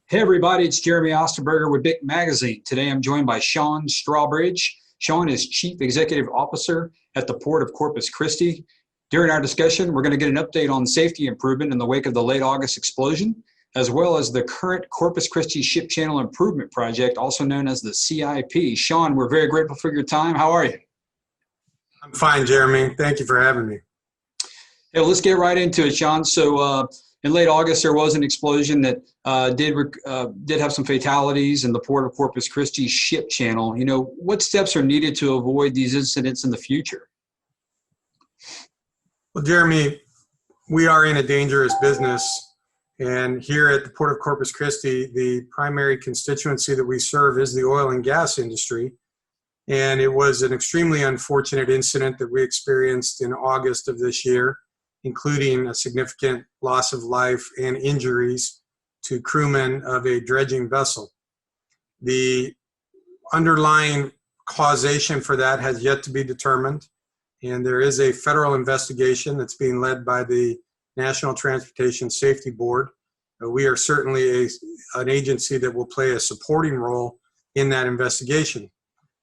Hey everybody, it's Jeremy Osterberger with BIC Magazine. Today I'm joined by Sean Strawbridge. Sean is Chief Executive Officer at the Port of Corpus Christi. During our discussion, we're going to get an update on safety improvement in the wake of the late August explosion, as well as the current Corpus Christi Ship Channel Improvement Project, also known as the CIP. Sean, we're very grateful for your time. How are you? I'm fine, Jeremy. Thank you for having me. Yeah, let's get right into it, Sean. So in late August, there was an explosion that did have some fatalities in the Port of Corpus Christi ship channel. What steps are needed to avoid these incidents in the future? Well, Jeremy, we are in a dangerous business. And here at the Port of Corpus Christi, the primary constituency that we serve is the oil and gas industry. And it was an extremely unfortunate incident that we experienced in August of this year, including a significant loss of life and injuries to crewmen of a dredging vessel. The underlying causation for that has yet to be determined, and there is a federal investigation that's being led by the National Transportation Safety Board. We are certainly an agency that will play a supporting role in that investigation.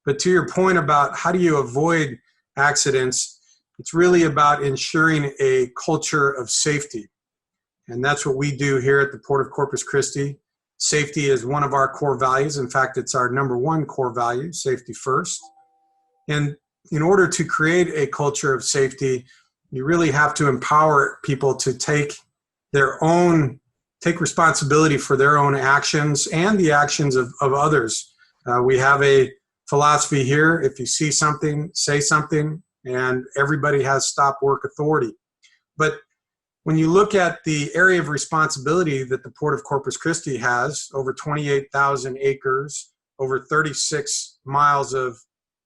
But to your point about how do you avoid accidents, it's really about ensuring a culture of safety. And that's what we do here at the Port of Corpus Christi. Safety is one of our core values. In fact, it's our number one core value, safety first. And in order to create a culture of safety, you really have to empower people to take responsibility for their own actions and the actions of others. We have a philosophy here: if you see something, say something, and everybody has stop work authority. But when you look at the area of responsibility that the Port of Corpus Christi has, over 28,000 acres, over 36 miles of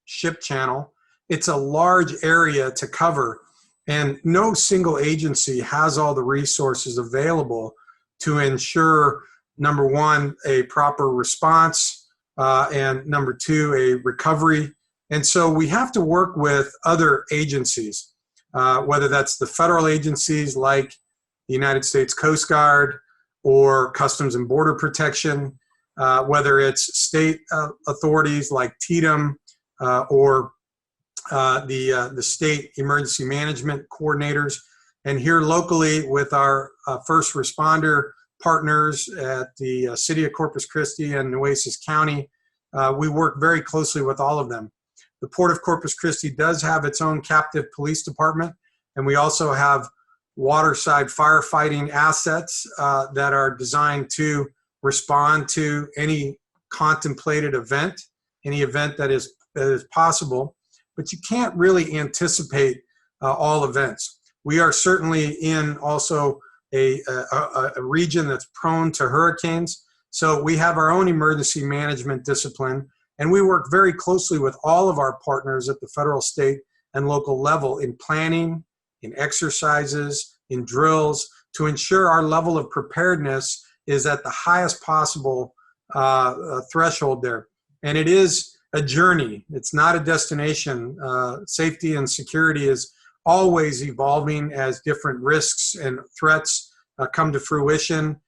ship channel, it's a large area to cover, and no single agency has all the resources available to ensure, number one, a proper response, and number two, a recovery. And so we have to work with other agencies, whether that's the federal agencies like the United States Coast Guard or Customs and Border Protection, whether it's state authorities like TDM or the state emergency management coordinators, and here locally with our first responder partners at the City of Corpus Christi and Nueces County. We work very closely with all of them. The Port of Corpus Christi does have its own captive police department, and we also have waterside firefighting assets that are designed to respond to any contemplated event, any event that is possible. But you can't really anticipate all events. We are certainly in also a region that's prone to hurricanes, so we have our own emergency management discipline. And we work very closely with all of our partners at the federal, state, and local level in planning, in exercises, in drills, to ensure our level of preparedness is at the highest possible threshold there. And it is a journey. It's not a destination. Safety and security is always evolving as different risks and threats come to fruition.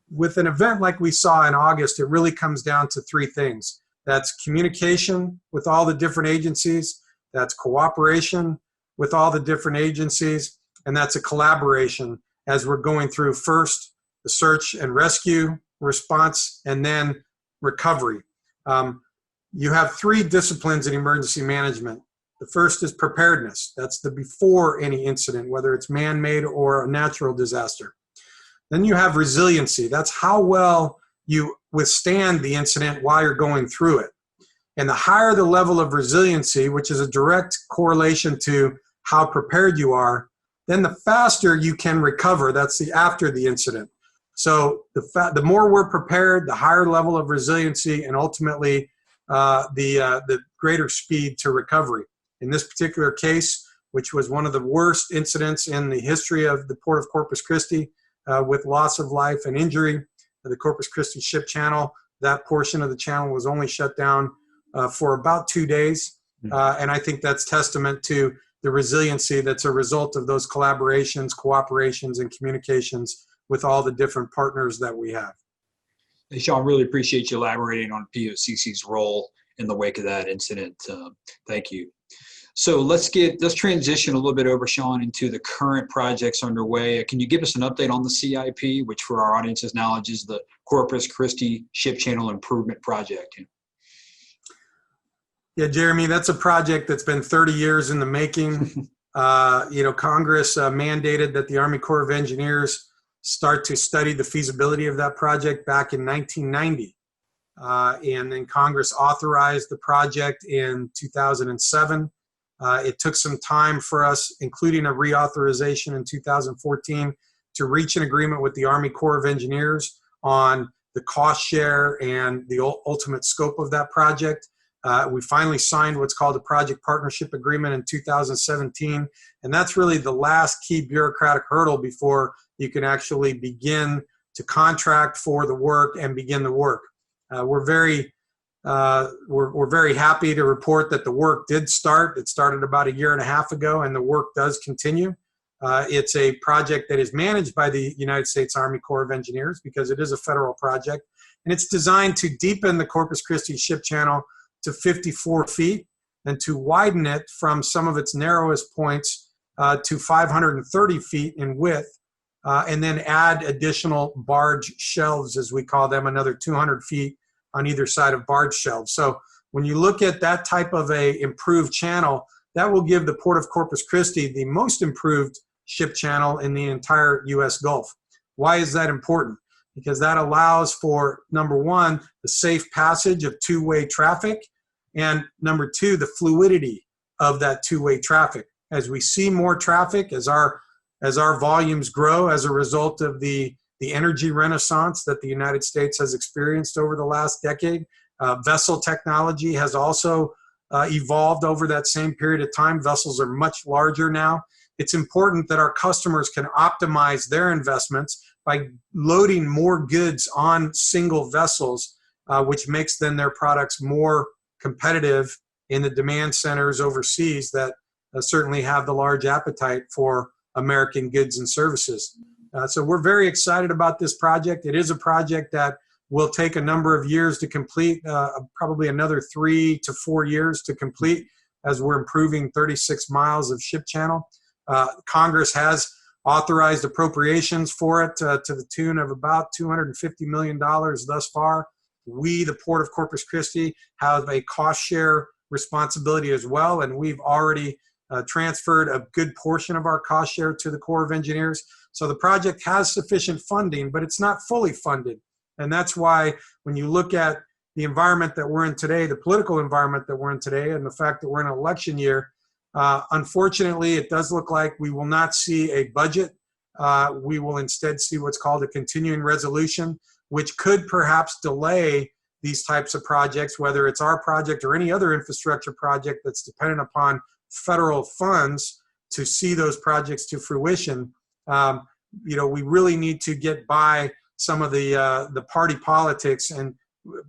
With an event like we saw in August, it really comes down to three things. That's communication with all the different agencies, that's cooperation with all the different agencies, and that's a collaboration as we're going through first the search and rescue response and then recovery. You have three disciplines in emergency management. The first is preparedness. That's the before any incident, whether it's man-made or a natural disaster. Then you have resiliency. That's how well you withstand the incident while you're going through it. And the higher the level of resiliency, which is a direct correlation to how prepared you are, then the faster you can recover. That's the after the incident. So the more we're prepared, the higher level of resiliency, and ultimately the greater speed to recovery. In this particular case, which was one of the worst incidents in the history of the Port of Corpus Christi, with loss of life and injury, the Corpus Christi ship channel, that portion of the channel was only shut down for about 2 days. And I think that's testament to the resiliency that's a result of those collaborations, cooperations, and communications with all the different partners that we have. Hey, Sean, really appreciate you elaborating on POCC's role in the wake of that incident. Thank you. So let's transition a little bit over, Sean, into the current projects underway. Can you give us an update on the CIP, which for our audience's knowledge is the Corpus Christi Ship Channel Improvement Project? Yeah, Jeremy, that's a project that's been 30 years in the making. Congress mandated that the Army Corps of Engineers start to study the feasibility of that project back in 1990. And then Congress authorized the project in 2007. It took some time for us, including a reauthorization in 2014, to reach an agreement with the Army Corps of Engineers on the cost share and the ultimate scope of that project. We finally signed what's called a project partnership agreement in 2017, and that's really the last key bureaucratic hurdle before you can actually begin to contract for the work and begin the work. We're very happy to report that the work did start. It started about 1.5 years ago, and the work does continue. It's a project that is managed by the United States Army Corps of Engineers because it is a federal project, and it's designed to deepen the Corpus Christi ship channel to 54 feet and to widen it from some of its narrowest points to 530 feet in width, and then add additional barge shelves, as we call them, another 200 feet on either side of barge shelves. So when you look at that type of a improved channel, that will give the Port of Corpus Christi the most improved ship channel in the entire U.S. Gulf. Why is that important? Because that allows for, number one, the safe passage of two-way traffic, and number two, the fluidity of that two-way traffic. As we see more traffic, as our volumes grow as a result of the energy renaissance that the United States has experienced over the last decade, vessel technology has also evolved over that same period of time. Vessels are much larger now. It's important that our customers can optimize their investments by loading more goods on single vessels, which makes then their products more competitive in the demand centers overseas that certainly have the large appetite for American goods and services. So we're very excited about this project. It is a project that will take a number of years to complete, probably another 3 to 4 years to complete, as we're improving 36 miles of ship channel. Congress has authorized appropriations for it to the tune of about $250 million thus far. We, the Port of Corpus Christi, have a cost share responsibility as well, and we've already transferred a good portion of our cost share to the Corps of Engineers. So the project has sufficient funding, but it's not fully funded. And that's why when you look at the environment that we're in today, the political environment that we're in today, and the fact that we're in an election year, unfortunately, it does look like we will not see a budget. We will instead see what's called a continuing resolution, which could perhaps delay these types of projects, whether it's our project or any other infrastructure project that's dependent upon federal funds to see those projects to fruition. We really need to get by some of the party politics, and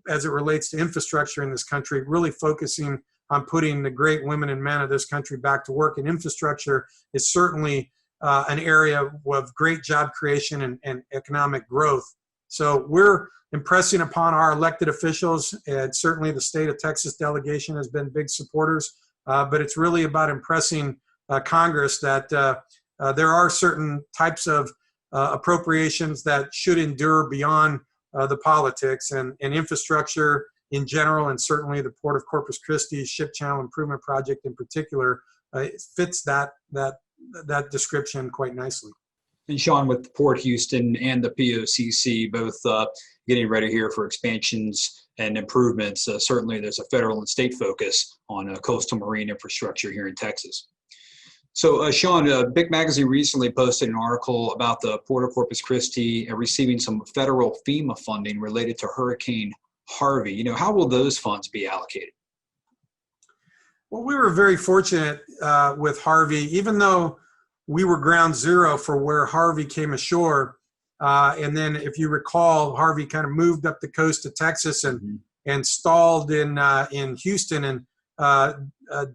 as it relates to infrastructure in this country, really focusing on putting the great women and men of this country back to work. And infrastructure is certainly an area of great job creation and economic growth. So we're impressing upon our elected officials, and certainly the state of Texas delegation has been big supporters, but it's really about impressing Congress that there are certain types of appropriations that should endure beyond the politics, and infrastructure in general, and certainly the Port of Corpus Christi Ship Channel Improvement Project in particular fits that description quite nicely. And Sean, with Port Houston and the POCC both getting ready here for expansions and improvements, certainly there's a federal and state focus on coastal marine infrastructure here in Texas. So Sean, BIC Magazine recently posted an article about the Port of Corpus Christi receiving some federal FEMA funding related to Hurricane Harvey. How will those funds be allocated? Well, we were very fortunate with Harvey, even though we were ground zero for where Harvey came ashore. And then, if you recall, Harvey kind of moved up the coast of Texas and stalled in Houston and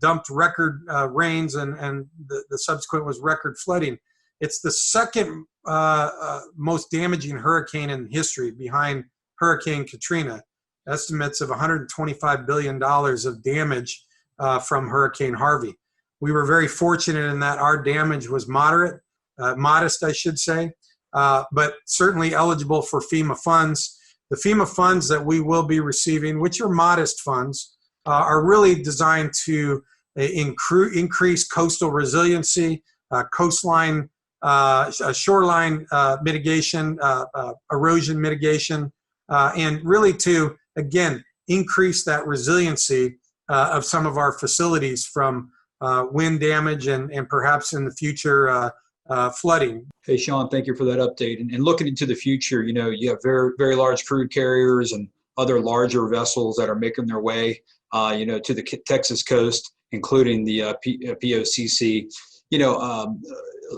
dumped record rains, and the subsequent was record flooding. It's the second most damaging hurricane in history, behind Hurricane Katrina. Estimates of $125 billion of damage from Hurricane Harvey. We were very fortunate in that our damage was modest, I should say, but certainly eligible for FEMA funds. The FEMA funds that we will be receiving, which are modest funds, are really designed to increase coastal resiliency, coastline, shoreline mitigation, erosion mitigation, and really to, again, increase that resiliency of some of our facilities from wind damage and perhaps in the future flooding. Hey, Sean, thank you for that update. And looking into the future, you have very, very large crude carriers and other larger vessels that are making their way, to the Texas coast, including the POCC.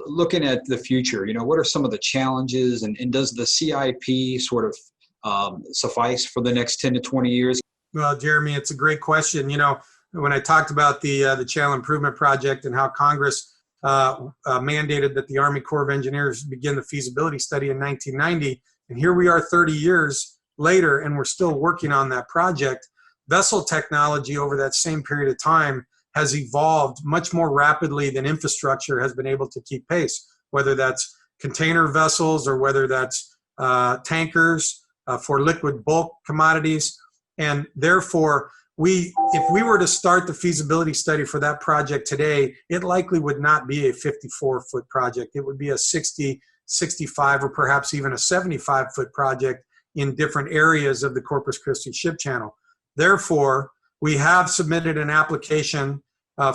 Looking at the future, what are some of the challenges, and does the CIP sort of suffice for the next 10 to 20 years? Well, Jeremy, it's a great question. When I talked about the Channel Improvement Project and how Congress mandated that the Army Corps of Engineers begin the feasibility study in 1990, and here we are 30 years later, and we're still working on that project. Vessel technology over that same period of time has evolved much more rapidly than infrastructure has been able to keep pace, whether that's container vessels or whether that's tankers for liquid bulk commodities. And therefore, if we were to start the feasibility study for that project today, it likely would not be a 54-foot project. It would be a 60, 65, or perhaps even a 75-foot project in different areas of the Corpus Christi ship channel. Therefore, we have submitted an application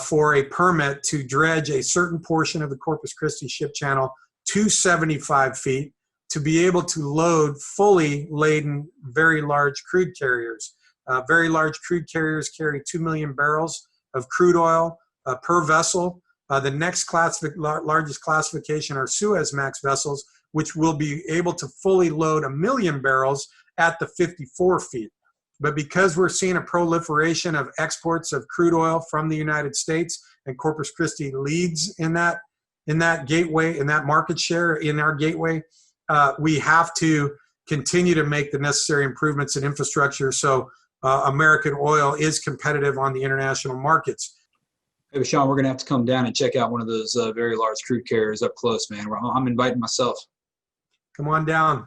for a permit to dredge a certain portion of the Corpus Christi ship channel to 75 feet to be able to load fully laden very large crude carriers. Very large crude carriers carry 2 million barrels of crude oil per vessel. The next largest classification are Suezmax vessels, which will be able to fully load 1 million barrels at the 54 feet. But because we're seeing a proliferation of exports of crude oil from the United States, and Corpus Christi leads in that gateway, in that market share in our gateway, we have to continue to make the necessary improvements in infrastructure so American oil is competitive on the international markets. Hey, Sean, we're going to have to come down and check out one of those very large crude carriers up close, man. I'm inviting myself. Come on down.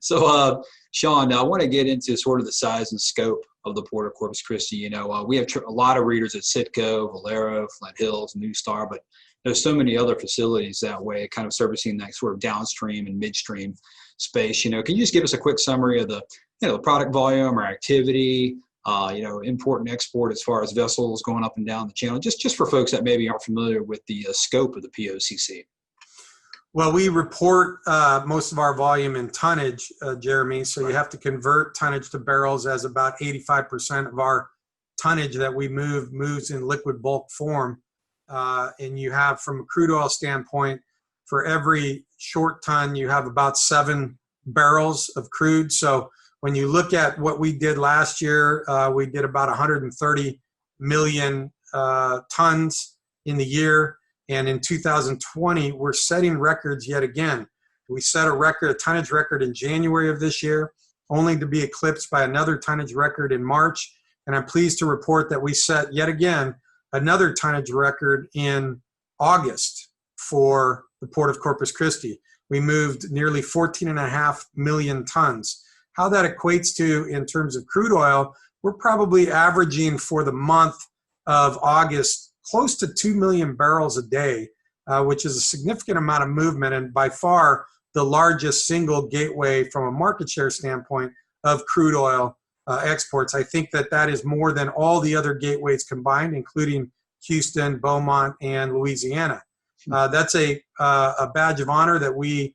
So, Sean, I want to get into sort of the size and scope of the Port of Corpus Christi. We have a lot of readers at Citgo, Valero, Flint Hills, New Star, but there's so many other facilities that way, kind of servicing that sort of downstream and midstream space. Can you just give us a quick summary of the product volume or activity, import and export as far as vessels going up and down the channel, just for folks that maybe aren't familiar with the scope of the POCC? Well, we report most of our volume in tonnage, Jeremy, so you have to convert tonnage to barrels, as about 85% of our tonnage that we moves in liquid bulk form. And you have, from a crude oil standpoint, for every short ton, you have about 7 barrels of crude. So when you look at what we did last year, we did about 130 million tons in the year. And in 2020, we're setting records yet again. We set a tonnage record in January of this year, only to be eclipsed by another tonnage record in March. And I'm pleased to report that we set yet again another tonnage record in August for the Port of Corpus Christi. We moved nearly 14.5 million tons. How that equates to in terms of crude oil, we're probably averaging for the month of August close to 2 million barrels a day, which is a significant amount of movement, and by far the largest single gateway from a market share standpoint of crude oil exports. I think that is more than all the other gateways combined, including Houston, Beaumont, and Louisiana. That's a badge of honor that we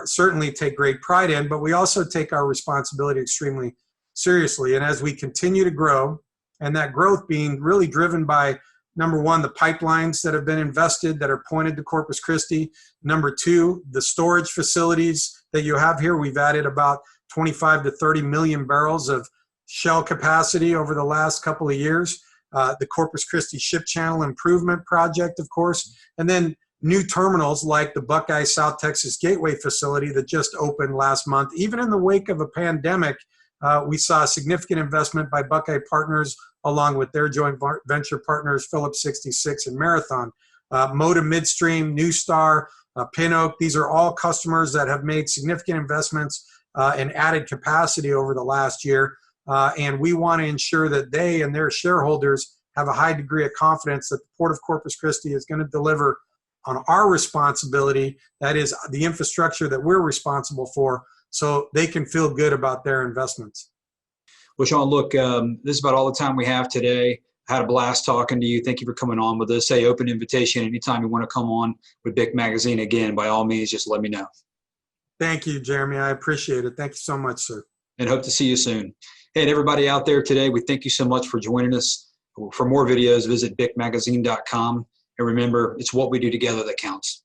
certainly take great pride in, but we also take our responsibility extremely seriously. And as we continue to grow, and that growth being really driven by, number one, the pipelines that have been invested that are pointed to Corpus Christi. Number two, the storage facilities that you have here. We've added about 25 to 30 million barrels of shell capacity over the last couple of years. The Corpus Christi Ship Channel Improvement Project, of course. And then new terminals like the Buckeye South Texas Gateway facility that just opened last month. Even in the wake of a pandemic, we saw a significant investment by Buckeye Partners along with their joint venture partners, Phillips 66 and Marathon. Moda Midstream, New Star, Pin Oak, these are all customers that have made significant investments and added capacity over the last year. And we want to ensure that they and their shareholders have a high degree of confidence that the Port of Corpus Christi is going to deliver on our responsibility, that is the infrastructure that we're responsible for, so they can feel good about their investments. Well, Sean, look, this is about all the time we have today. I had a blast talking to you. Thank you for coming on with us. Hey, open invitation. Anytime you want to come on with BIC Magazine again, by all means, just let me know. Thank you, Jeremy. I appreciate it. Thank you so much, sir. And hope to see you soon. Hey, and everybody out there today, we thank you so much for joining us. For more videos, visit bicmagazine.com. And remember, it's what we do together that counts.